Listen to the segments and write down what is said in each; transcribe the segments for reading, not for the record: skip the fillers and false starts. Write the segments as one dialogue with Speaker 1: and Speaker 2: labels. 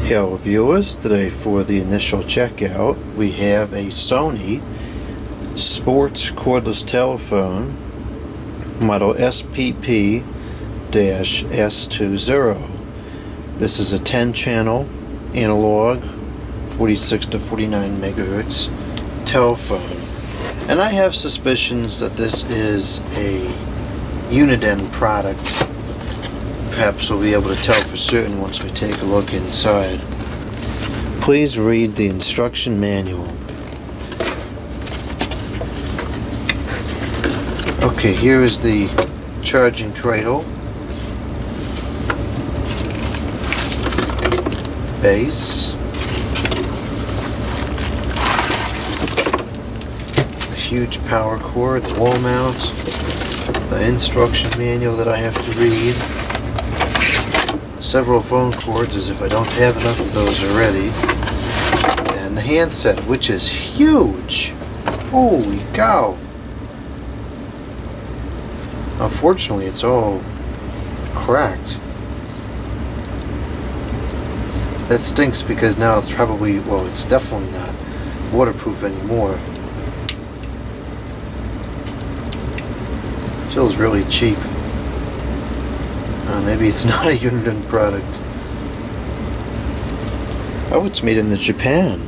Speaker 1: Hello viewers, today for the initial checkout we have a Sony sports cordless telephone model SPP-S20. This is a 10 channel analog 46 to 49 megahertz telephone, and I have suspicions that this is a Uniden product. Perhaps we'll be able to tell for certain once we take a look inside. Please read the instruction manual. Okay, here is the charging cradle, the base, a huge power cord, the wall mount, the instruction manual that I have to read, several phone cords as if I don't have enough of those already, and the handset, which is huge. Holy cow. Unfortunately, it's all cracked. That stinks because now it's probably, well, it's definitely not waterproof anymore. Feels really cheap. Maybe it's not a Uniden product. Oh, it's made in Japan.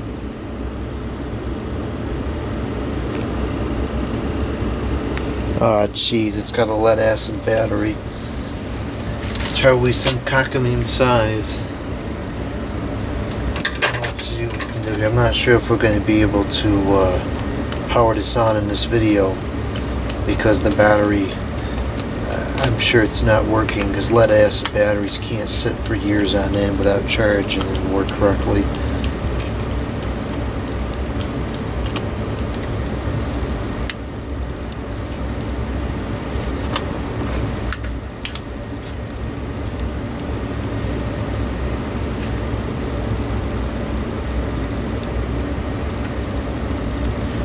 Speaker 1: Oh, jeez, it's got a lead acid battery. It's probably some cockamamie size. Let's see what we can do here. I'm not sure if we're going to be able to power this on in this video because the battery, I'm sure it's not working, because lead acid batteries can't sit for years on end without charge and work correctly.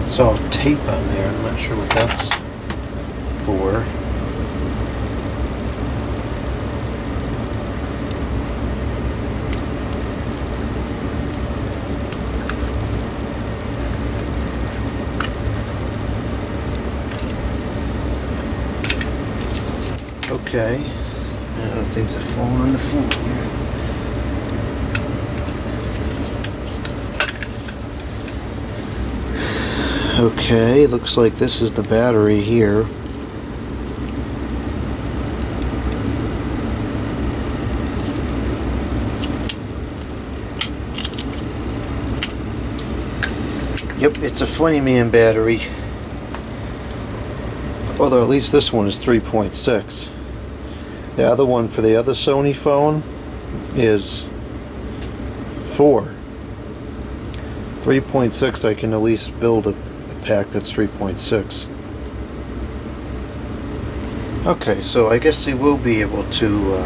Speaker 1: Saw tape on there, I'm not sure what that's for. Okay, now things have fallen on the floor here. Okay, looks like this is the battery here. Yep, it's a funny man battery. Although at least this one is 3.6. The other one for the other Sony phone is 4. 3.6, I can at least build a pack that's 3.6. Okay, so I guess we will be able to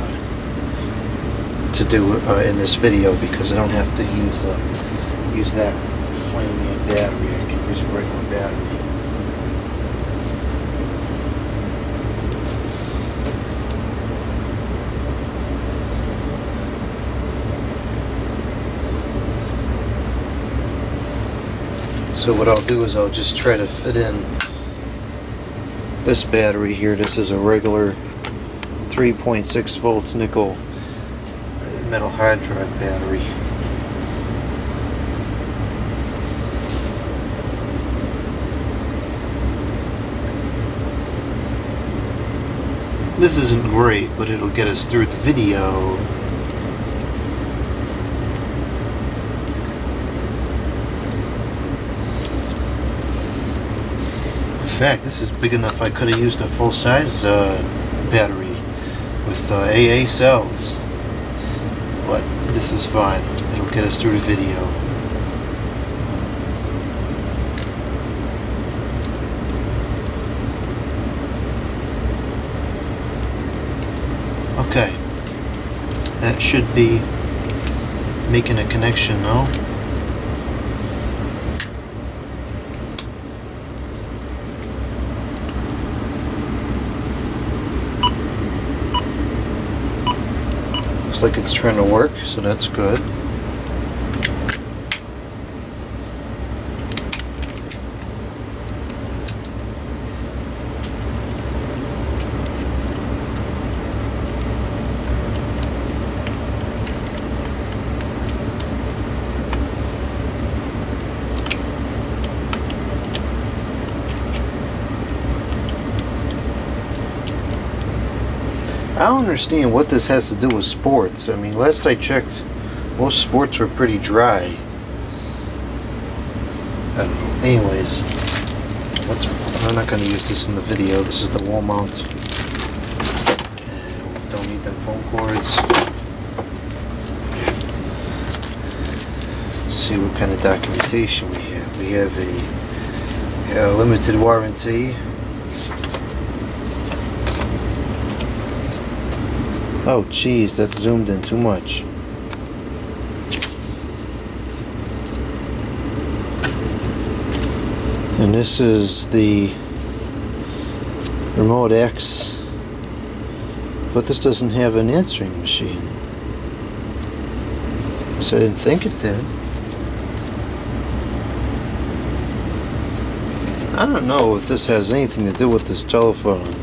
Speaker 1: do in this video, because I don't have to use that flaming battery. I can use a regular battery. So what I'll do is I'll just try to fit in this battery here. This is a regular 3.6 volts nickel metal hard drive battery. This isn't great, but it'll get us through the video. In fact, this is big enough I could have used a full-size battery with AA cells, but this is fine. It'll get us through the video. Okay, that should be making a connection now. Looks like it's trying to work, so that's good. don't understand what this has to do with sports. I mean, last I checked, most sports were pretty dry. I don't know. Anyways, I'm not going to use this in the video. This is the wall mount. And we don't need them foam cords. Let's see what kind of documentation we have. We have a limited warranty. Oh geez, that's zoomed in too much. And this is the Remote X, but this doesn't have an answering machine. So I didn't think it did. I don't know if this has anything to do with this telephone.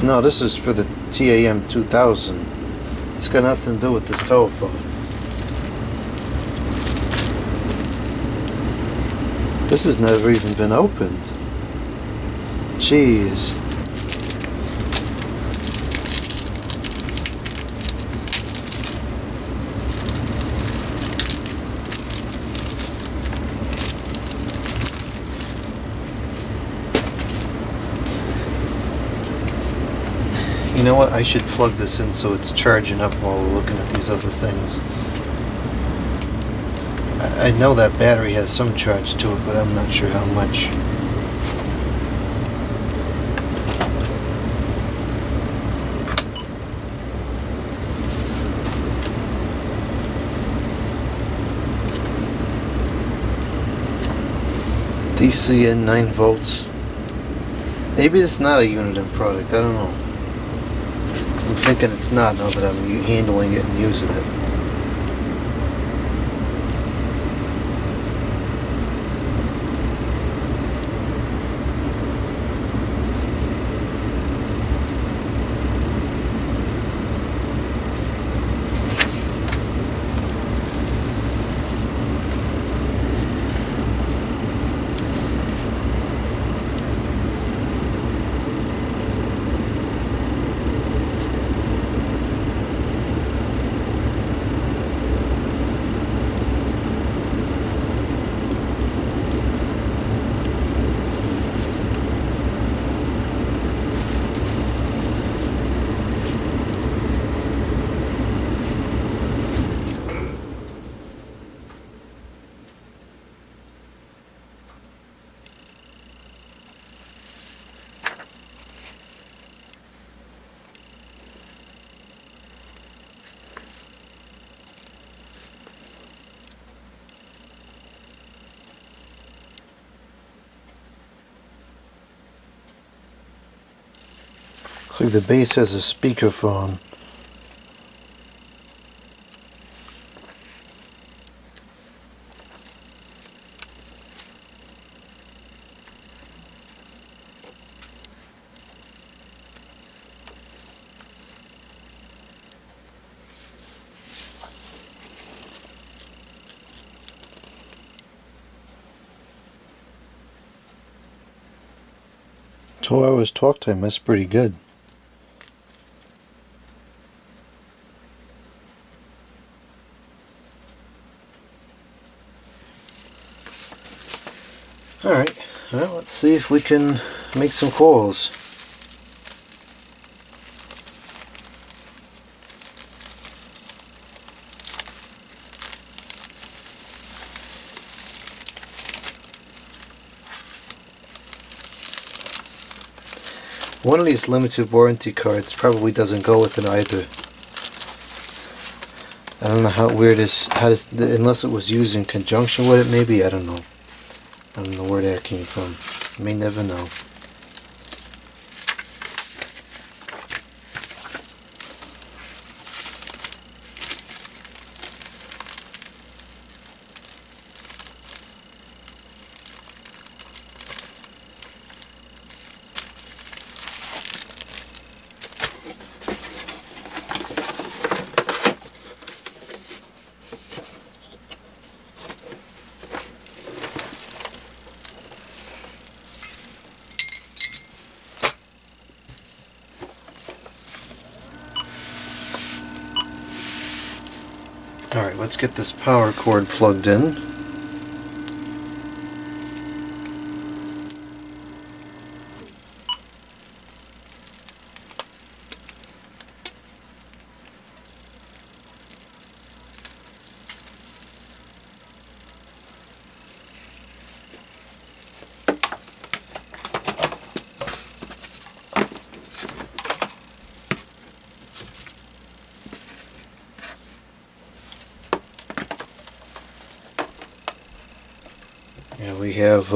Speaker 1: No, this is for the TAM 2000. It's got nothing to do with this telephone. This has never even been opened. Jeez. You know what? I should plug this in so it's charging up while we're looking at these other things. I know that battery has some charge to it, but I'm not sure how much. DC in 9 volts. Maybe it's not a Uniden product, I don't know. I'm thinking it's not now that I'm handling it and using it. Looks like the base has a speakerphone. Two hours talk time, that's pretty good. Alright, well, let's see if we can make some calls. One of these limited warranty cards probably doesn't go with it either. I don't know how weird is, unless it was used in conjunction with it, maybe, I don't know. I don't know where that came from. May never know. Alright, let's get this power cord plugged in. And we have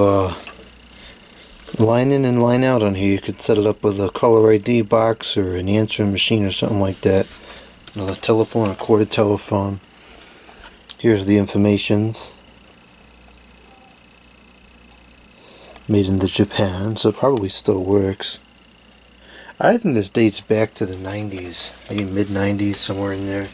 Speaker 1: line in and line out on here. You could set it up with a caller ID box or an answering machine or something like that. Another telephone, a corded telephone. Here's the informations. Made in Japan, so it probably still works. I think this dates back to the 90s, maybe mid-90s, somewhere in there.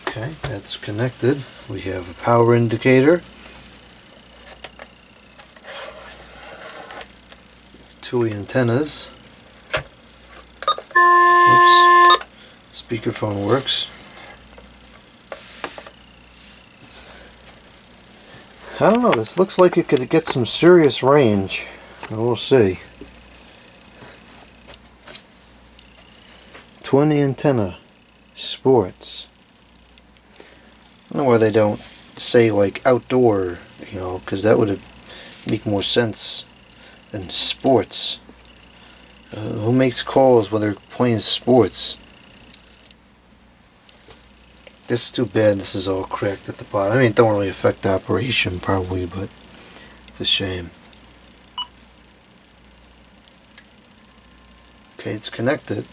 Speaker 1: Okay, that's connected. We have a power indicator, 2 antennas. Oops, speakerphone works. I don't know, this looks like it could get some serious range. We'll see. Twin antenna, sports. I don't know why they don't say like outdoor, you know, because that would make more sense than sports. Who makes calls when they're playing sports? This is too bad this is all cracked at the bottom. I mean, it don't really affect the operation probably, but it's a shame. Okay, it's connected.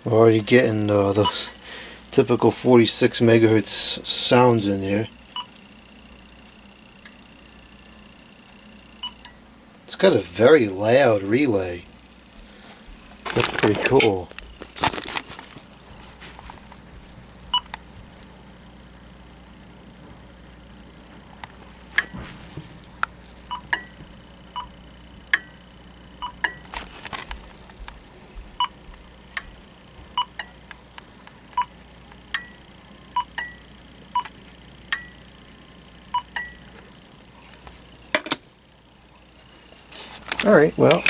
Speaker 1: We're already getting the typical 46 megahertz sounds in here. It's got a very loud relay. That's pretty cool. Alright, well,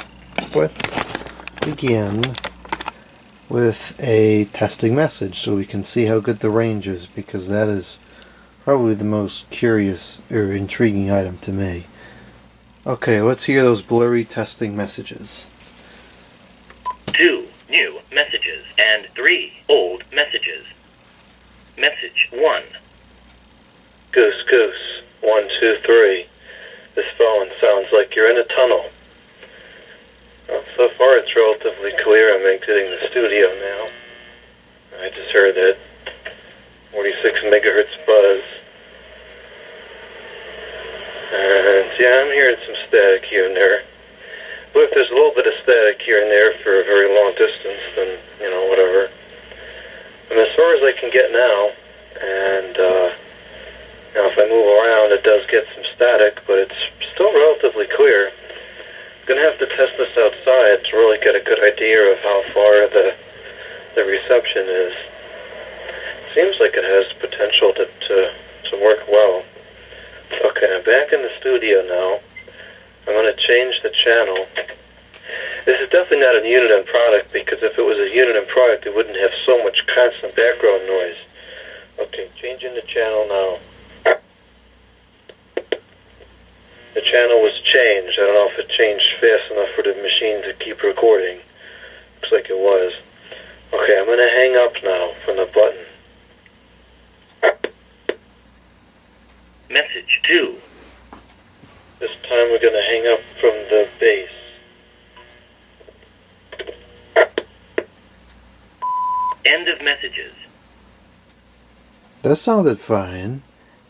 Speaker 1: let's begin with a testing message so we can see how good the range is, because that is probably the most curious or intriguing item to me. Okay, let's hear those blurry testing messages.
Speaker 2: 2 new messages and 3 old messages. Message 1.
Speaker 3: Goose goose, 1, 2, 3. This phone sounds like you're in a tunnel. Well, so far it's relatively clear. I'm exiting the studio now. I just heard that 46 megahertz buzz. And yeah, I'm hearing some static here and there. But if there's a little bit of static here and there for a very long distance, then, you know, whatever. I'm as far as I can get now, and now if I move around it does get some static, but it's still relatively clear. I'm going to have to test this outside to really get a good idea of how far the reception is. Seems like it has potential to work well. Okay, I'm back in the studio now. I'm going to change the channel. This is definitely not a unit-in product, because if it was a unit-in product, it wouldn't have so much constant background noise. Okay, changing the channel now. The channel was changed. I don't know if it changed fast enough for the machine to keep recording. Looks like it was. Okay, I'm going to hang up now from the button.
Speaker 2: Message 2.
Speaker 3: This time we're going to hang up from the base.
Speaker 2: End of messages.
Speaker 1: That sounded fine,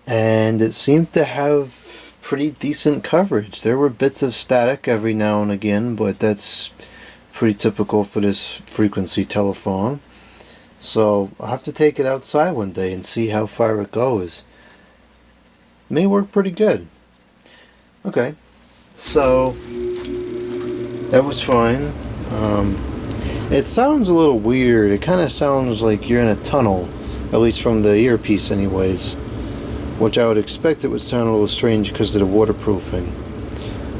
Speaker 1: and it seemed to have pretty decent coverage. There were bits of static every now and again, but that's pretty typical for this frequency telephone. So I'll have to take it outside one day and see how far it goes. May work pretty good. Okay, so that was fine. It sounds a little weird. It kind of sounds like you're in a tunnel, at least from the earpiece anyways, which I would expect it would sound a little strange because of the waterproofing.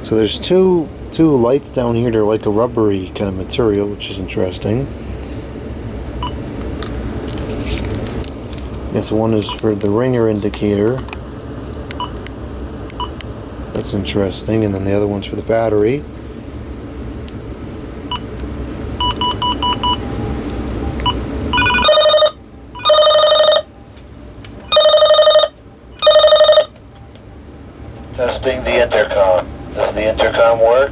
Speaker 1: So there's two lights down here. They're like a rubbery kind of material, which is interesting. This one is for the ringer indicator. That's interesting. And then the other one's for the battery. Testing the intercom. Does the intercom work?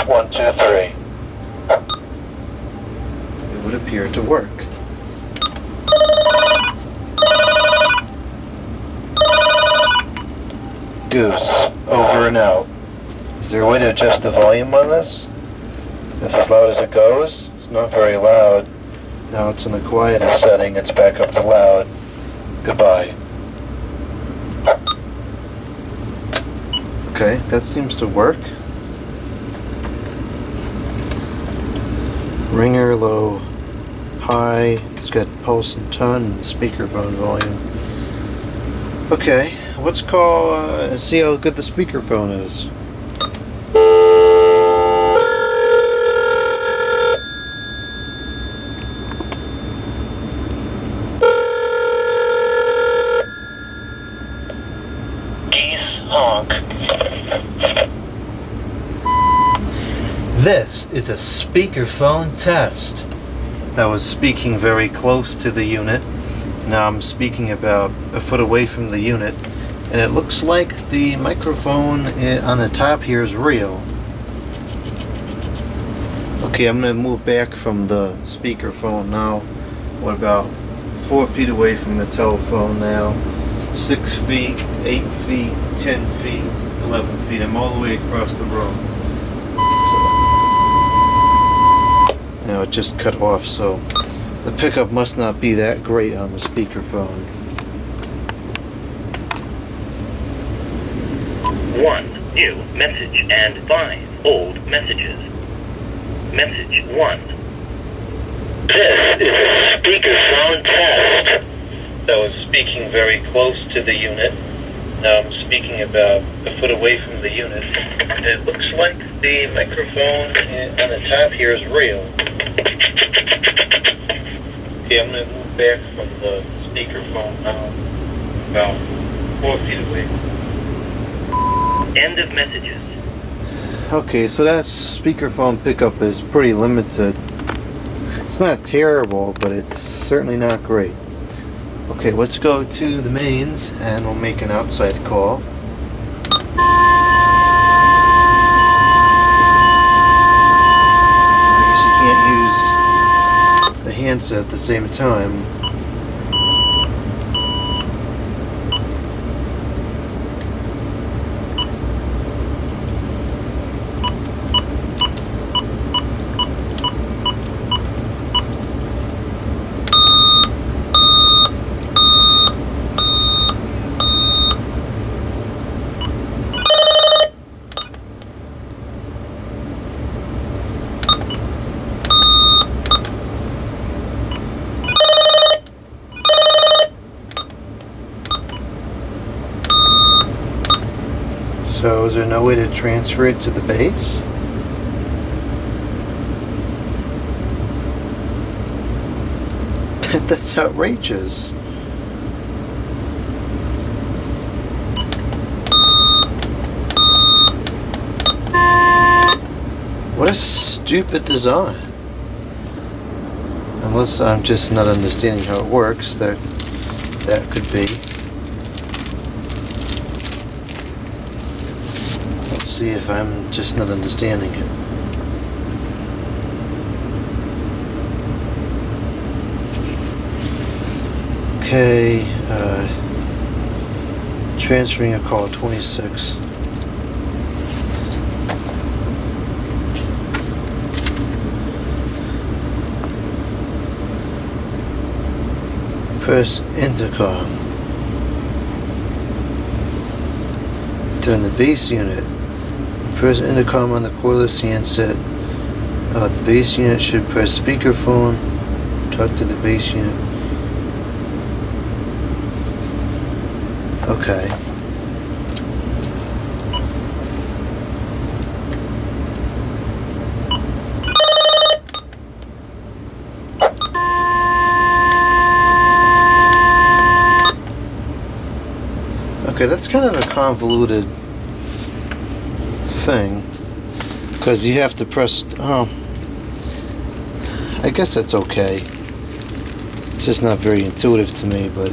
Speaker 1: 1, 2, 3. It would appear to work. Goose, over and out. Is there a way to adjust the volume on this? That's as loud as it goes. It's not very loud. Now it's in the quietest setting. It's back up to loud. Goodbye. Okay, that seems to work. Ringer, low, high. It's got pulse and tone and speakerphone volume. Okay, let's call, see how good the speakerphone is.
Speaker 2: Geese honk.
Speaker 1: This is a speakerphone test. That was speaking very close to the unit. Now I'm speaking about a foot away from the unit, and it looks like the microphone on the top here is real. Okay, I'm going to move back from the speakerphone now. What about 4 feet away from the telephone now? 6 feet, 8 feet, 10 feet, 11 feet. I'm all the way across the room. Now it just cut off, so the pickup must not be that great on the speakerphone.
Speaker 2: 1 new message and 5 old messages. Message 1. This is a speakerphone test. That was speaking very close to the unit. Now I'm speaking about a foot away from the unit. It looks like the microphone on the top here is real. Okay, I'm going to move back from the speakerphone now, about 4 feet away. End of messages.
Speaker 1: Okay, so that speakerphone pickup is pretty limited. It's not terrible, but it's certainly not great. Okay, let's go to the mains and we'll make an outside call. I guess you can't use the handset at the same time. So is there no way to transfer it to the base? That's outrageous. What a stupid design. Unless I'm just not understanding how it works, that could be. Let's see if I'm just not understanding it. Okay, transferring a call 26. Press intercom. Turn the base unit. Press intercom on the cordless handset. The base unit should press speakerphone. Talk to the base unit. Okay. Okay, that's kind of a convoluted thing, because you have to press, I guess that's okay. It's just not very intuitive to me, but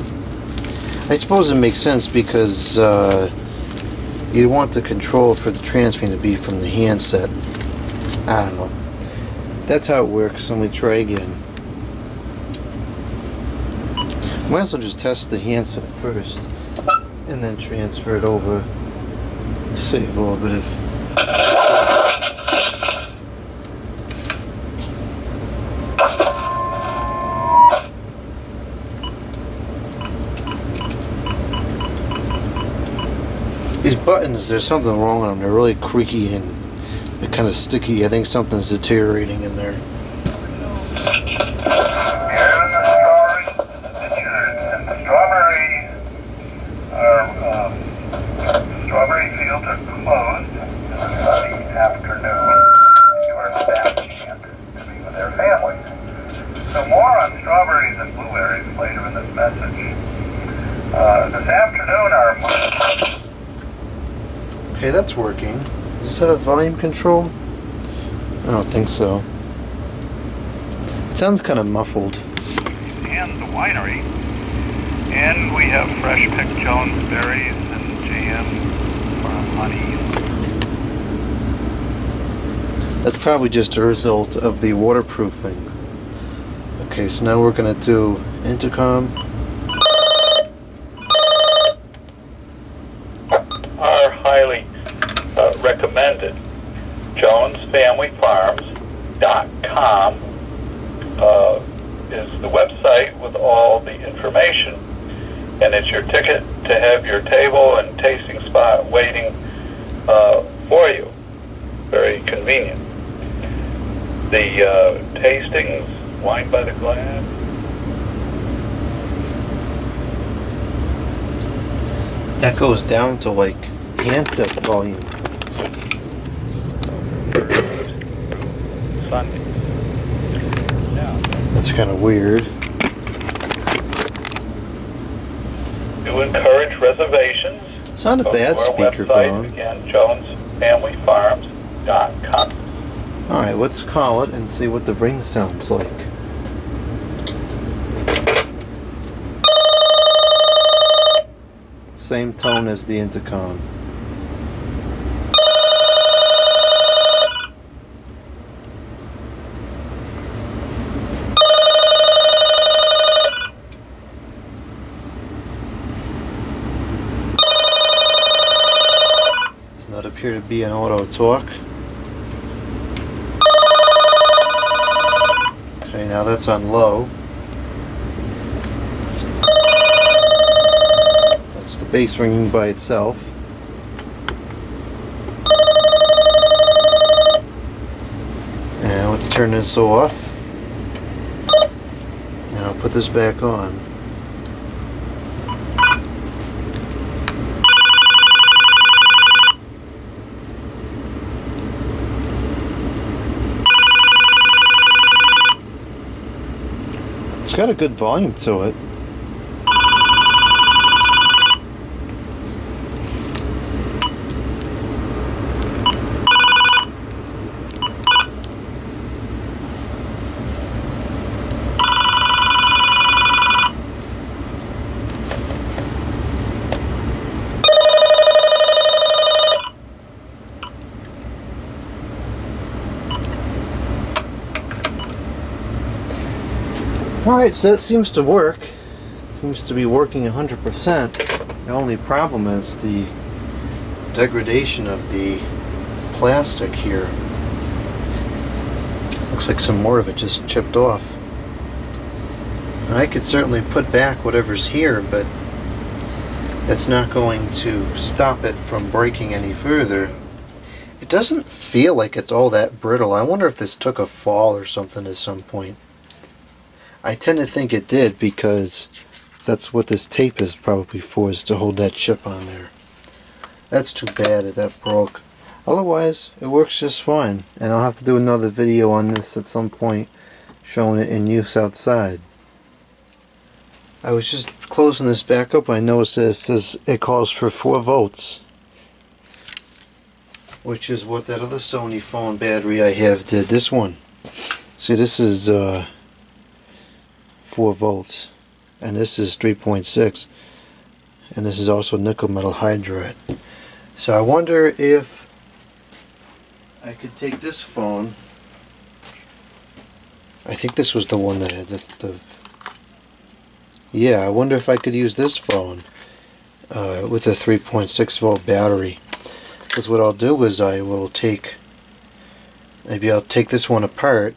Speaker 1: I suppose it makes sense because you want the control for the transfer to be from the handset. I don't know. That's how it works. Let me try again. Might as well just test the handset first and then transfer it over. Save a little bit of... These buttons, there's something wrong with them. They're really creaky and they're kind of sticky. I think something's deteriorating in there.
Speaker 4: Strawberry fields are closed in the sunny afternoon. Your staff can't be with their families. So more on strawberries and blueberries later in this message. This afternoon our...
Speaker 1: Okay, that's working. Does this have volume control? I don't think so. It sounds kind of muffled.
Speaker 4: And the winery. And we have fresh picked Jones berries and jam from honey.
Speaker 1: That's probably just a result of the waterproofing. Okay, so now we're going to do intercom.
Speaker 5: Are highly recommended. JonesFamilyFarms.com is the website with all the information, and it's your ticket to have your table and tasting spot waiting for you. Very convenient. The tastings, wine by the glass.
Speaker 1: That goes down to like handset volume.
Speaker 5: Sunday. Yeah.
Speaker 1: That's kind of weird.
Speaker 5: To encourage reservations,
Speaker 1: It's not a
Speaker 5: go
Speaker 1: bad
Speaker 5: to our
Speaker 1: speakerphone.
Speaker 5: website, again, JonesFamilyFarms.com.
Speaker 1: Alright, let's call it and see what the ring sounds like. Same tone as the intercom. Does not appear to be an auto talk. Okay, now that's on low. That's the bass ringing by itself. And let's turn this off. And I'll put this back on. It's got a good volume to it. Alright, so that seems to work. Seems to be working 100%. The only problem is the degradation of the plastic here. Looks like some more of it just chipped off. And I could certainly put back whatever's here, but that's not going to stop it from breaking any further. It doesn't feel like it's all that brittle. I wonder if this took a fall or something at some point. I tend to think it did, because that's what this tape is probably for, is to hold that chip on there. That's too bad that that broke. Otherwise, it works just fine. And I'll have to do another video on this at some point, showing it in use outside. I was just closing this back up. I noticed that it says it calls for 4 volts. Which is what that other Sony phone battery I have did. This one. See, this is 4 volts. And this is 3.6. And this is also nickel metal hydride. So I wonder if I could take this phone. I think this was the one that had the yeah, I wonder if I could use this phone with a 3.6 volt battery. Because what I'll do is I will maybe I'll take this one apart.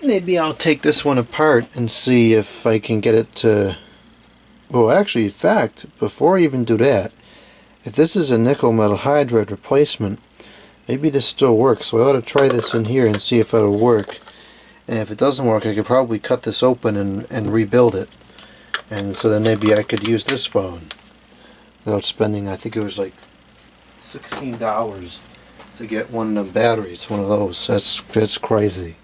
Speaker 1: Maybe I'll take this one apart and see if I can get it to... Well, actually, in fact, before I even do that, if this is a nickel metal hydride replacement, maybe this still works. So I ought to try this in here and see if it'll work. And if it doesn't work, I could probably cut this open and rebuild it. And so then maybe I could use this phone without spending, I think it was like $16 to get one of them batteries, one of those. That's crazy.